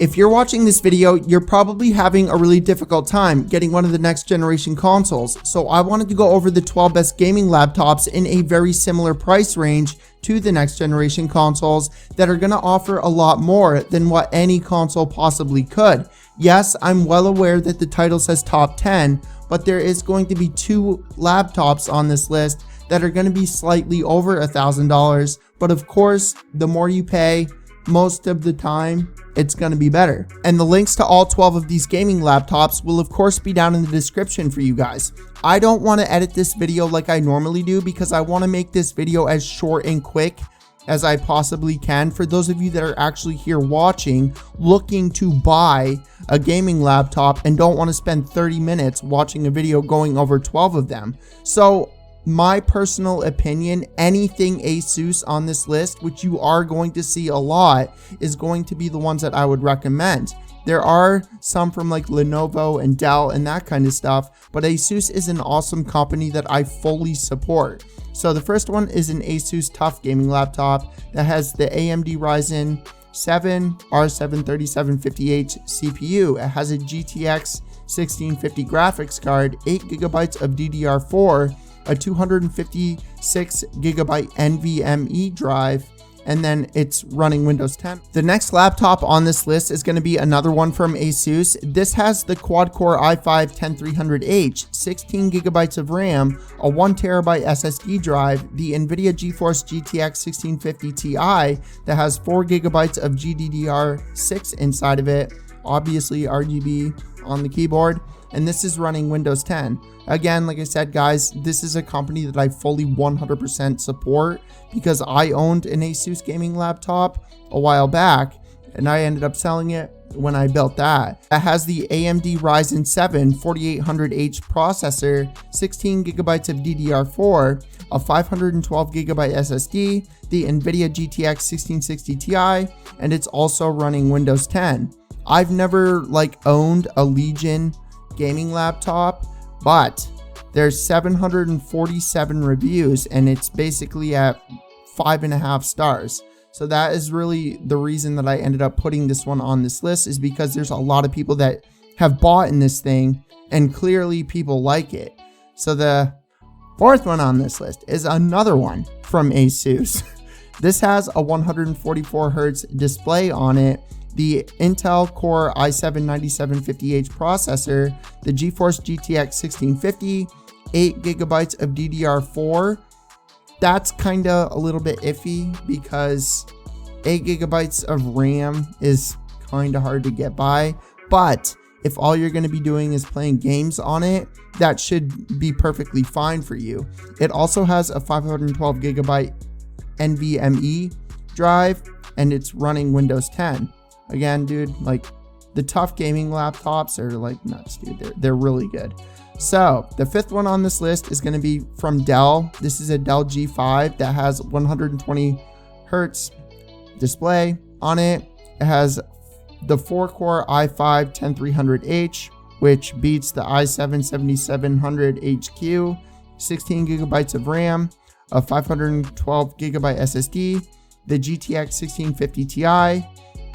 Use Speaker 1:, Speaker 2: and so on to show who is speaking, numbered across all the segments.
Speaker 1: If you're watching this video, you're probably having a really difficult time getting one of the next generation consoles. So I wanted to go over the 12 best gaming laptops in a very similar price range to the next generation consoles that are going to offer a lot more than what any console possibly could. Yes, I'm well aware that the title says top 10, but there is going to be 2 laptops on this list that are going to be slightly over $1,000. But of course, the more you pay, most of the time, it's going to be better. And the links to all 12 of these gaming laptops will of course be down in the description for you guys. I don't want to edit this video like I normally do because I want to make this video as short and quick as I possibly can for those of you that are actually here watching, looking to buy a gaming laptop and don't want to spend 30 minutes watching a video going over 12 of them. So my personal opinion, anything Asus on this list, which you are going to see a lot, is going to be the ones that I would recommend. There are some from like Lenovo and Dell and that kind of stuff, but Asus is an awesome company that I fully support. So the first one is an Asus TUF gaming laptop that has the AMD Ryzen 7 R73750H CPU. It has a GTX 1650 graphics card, 8GB of DDR4, a 256 gigabyte NVMe drive, and then it's running Windows 10. The next laptop on this list is going to be another one from Asus. This has the quad-core i5-10300H, 16 gigabytes of RAM, a 1 terabyte SSD drive, the NVIDIA GeForce GTX 1650 Ti that has 4 gigabytes of GDDR6 inside of it, obviously RGB on the keyboard, and this is running Windows 10. Again, like I said, guys, this is a company that I fully 100% support because I owned an Asus gaming laptop a while back and I ended up selling it when I built that. It has the AMD Ryzen 7 4800H processor, 16 gigabytes of DDR4, a 512 gigabyte SSD, the NVIDIA GTX 1660 Ti, and it's also running Windows 10. I've never owned a Legion gaming laptop, but there's 747 reviews and it's basically at 5.5 stars. So that is really the reason that I ended up putting this one on this list, is because there's a lot of people that have bought in this thing and clearly people like it. So the fourth one on this list is another one from Asus. This has a 144 Hz display on it, the Intel Core i7-9750H processor, the GeForce GTX 1650, 8 gigabytes of DDR4. That's kind of a little bit iffy because 8 gigabytes of RAM is kind of hard to get by, but if all you're going to be doing is playing games on it, that should be perfectly fine for you. It also has a 512 gigabyte NVMe drive and it's running Windows 10. Again, dude, the TUF gaming laptops are nuts, dude. They're really good. So the fifth one on this list is going to be from Dell. This is a Dell G5 that has 120 Hertz display on it. It has the 4-core i5-10300H, which beats the i7-7700HQ, 16 gigabytes of RAM, a 512 gigabyte SSD, the GTX 1650 Ti,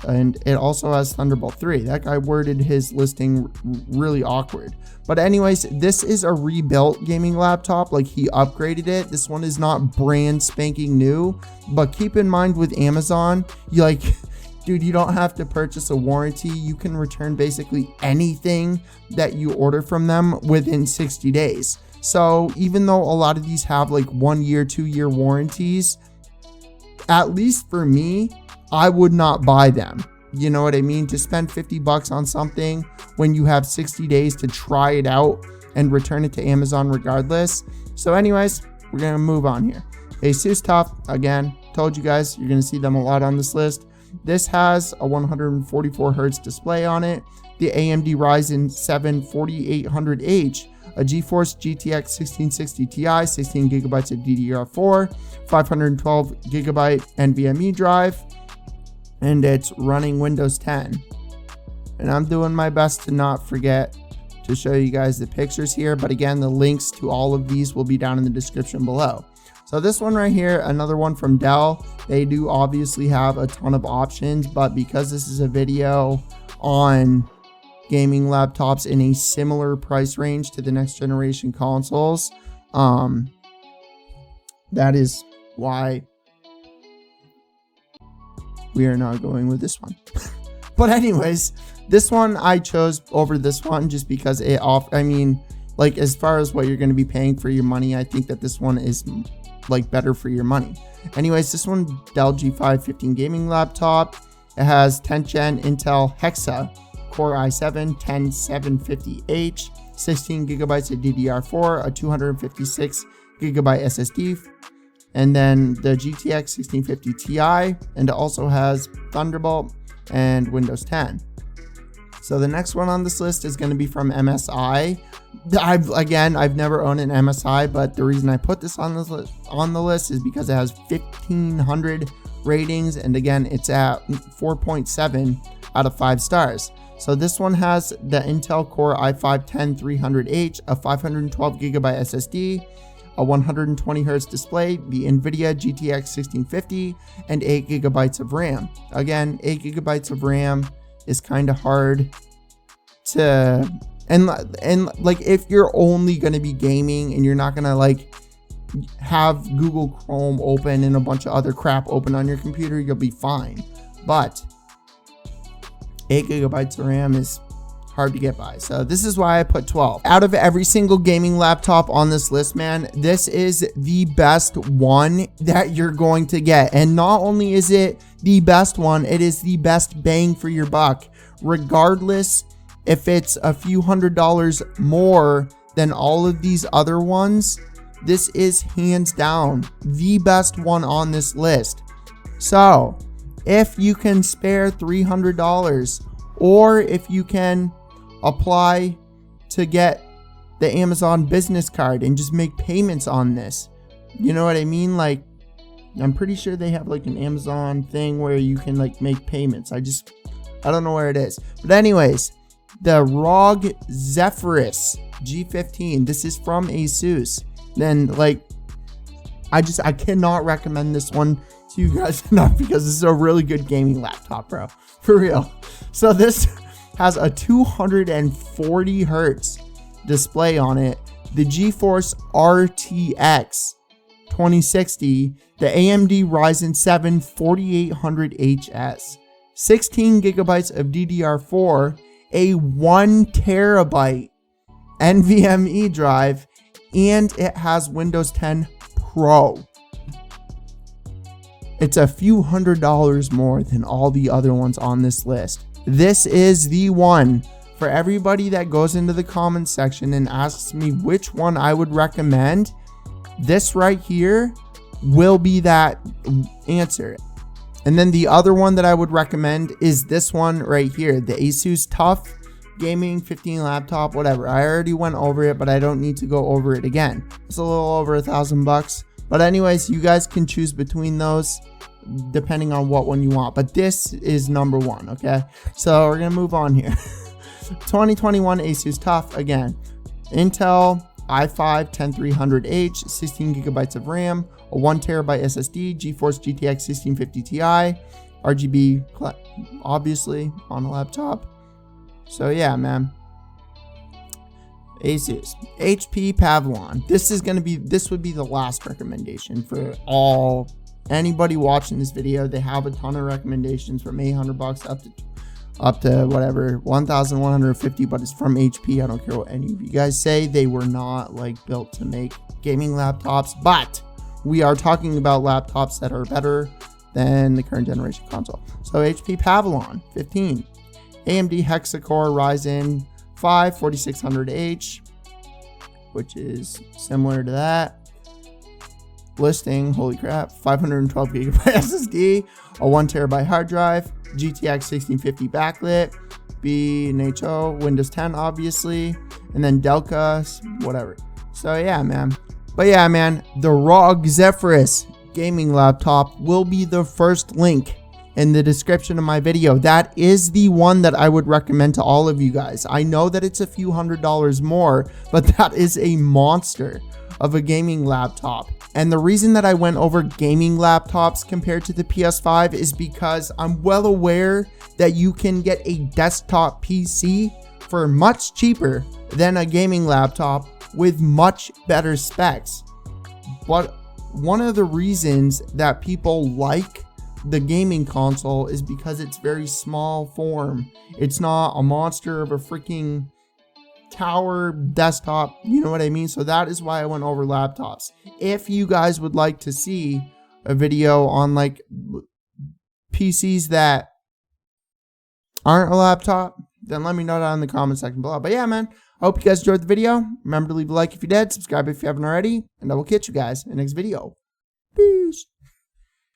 Speaker 1: and it also has Thunderbolt 3. That guy worded his listing really awkward. But anyways, this is a rebuilt gaming laptop. He upgraded it. This one is not brand spanking new, but keep in mind with Amazon, dude, you don't have to purchase a warranty. You can return basically anything that you order from them within 60 days. So even though a lot of these have 1 year, 2 year warranties, at least for me, I would not buy them. You know what I mean? To spend $50 on something when you have 60 days to try it out and return it to Amazon regardless. So anyways, we're going to move on here. Asus TUF, again, told you guys, you're going to see them a lot on this list. This has a 144 Hz display on it, the AMD Ryzen 7 4800H, a GeForce GTX 1660 Ti, 16 gigabytes of DDR4, 512 gigabyte NVMe drive, and it's running Windows 10. And I'm doing my best to not forget to show you guys the pictures here, but again, the links to all of these will be down in the description below. So this one right here, another one from Dell. They do obviously have a ton of options, but because this is a video on gaming laptops in a similar price range to the next generation consoles. That is why we are not going with this one. But anyways, this one I chose over this one just because I mean, like, as far as what you're going to be paying for your money, I think that this one is like better for your money. Anyways, this one, Dell G5 15 gaming laptop. It has 10th gen Intel Hexa Core i7 10750H, 16 gigabytes of DDR4, a 256 gigabyte SSD, and then the GTX 1650 Ti, and it also has Thunderbolt and Windows 10. So the next one on this list is going to be from MSI. I've never owned an MSI, but the reason I put this on the list is because it has 1500 ratings, and again, it's at 4.7 out of 5 stars. So this one has the Intel Core i5-10300H, a 512 gigabyte SSD, a 120 Hz display, the NVIDIA GTX 1650, and 8 gigabytes of RAM. Again, 8 gigabytes of RAM is kind of hard to, and like, if you're only going to be gaming and you're not going to like have Google Chrome open and a bunch of other crap open on your computer, you'll be fine. But 8 gigabytes of RAM is hard to get by. So this is why I put 12. Out of every single gaming laptop on this list, man, this is the best one that you're going to get. And not only is it the best one, it is the best bang for your buck. Regardless if it's a few $100s more than all of these other ones, this is hands down the best one on this list. So if you can spare $300, or if you can apply to get the Amazon business card and just make payments on this, you know what I mean? Like, I'm pretty sure they have like an Amazon thing where you can like make payments. I don't know where it is. But anyways, the ROG Zephyrus G15. This is from Asus. Then like, I cannot recommend this one to you guys enough because this is a really good gaming laptop, bro. For real. So this has a 240 Hertz display on it. The GeForce RTX 2060, the AMD Ryzen 7 4800HS, 16 gigabytes of DDR4, a 1 terabyte NVMe drive, and it has Windows 10 Pro. It's a few $100s more than all the other ones on this list. This is the one for everybody that goes into the comments section and asks me which one I would recommend. This right here will be that answer. And then the other one that I would recommend is this one right here, the Asus TUF Gaming 15 laptop, whatever. I already went over it, but I don't need to go over it again. It's a little over $1,000. But anyways, you guys can choose between those depending on what one you want. But this is number one, okay? So we're going to move on here. 2021 Asus TUF, again. Intel i5-10300H, 16 gigabytes of RAM, a 1 terabyte SSD, GeForce GTX 1650 Ti, RGB, obviously, on a laptop. So yeah, man. Asus HP Pavlon. This would be the last recommendation for anybody watching this video. They have a ton of recommendations from $800 up to whatever, 1,150, but it's from HP. I don't care what any of you guys say. They were not like built to make gaming laptops, but we are talking about laptops that are better than the current generation console. So HP Pavlon 15, AMD Hexa-Core Ryzen 5 4600H, which is similar to that. Listing, holy crap, 512 gigabyte SSD, a 1 terabyte hard drive, GTX 1650 backlit, B&HO, Windows 10 obviously, and then Delca, whatever. So yeah, man. But yeah, man, the ROG Zephyrus gaming laptop will be the first link in the description of my video. That is the one that I would recommend to all of you guys. I know that it's a few $100s more, but that is a monster of a gaming laptop. And the reason that I went over gaming laptops compared to the PS5 is because I'm well aware that you can get a desktop PC for much cheaper than a gaming laptop with much better specs. But one of the reasons that people like the gaming console is because it's very small form. It's not a monster of a freaking tower desktop, you know what I mean? So that is why I went over laptops. If you guys would like to see a video on like PCs that aren't a laptop, then let me know down in the comment section below. But yeah, man, I hope you guys enjoyed the video. Remember to leave a like if you did, subscribe if you haven't already, and I will catch you guys in the next video. Peace.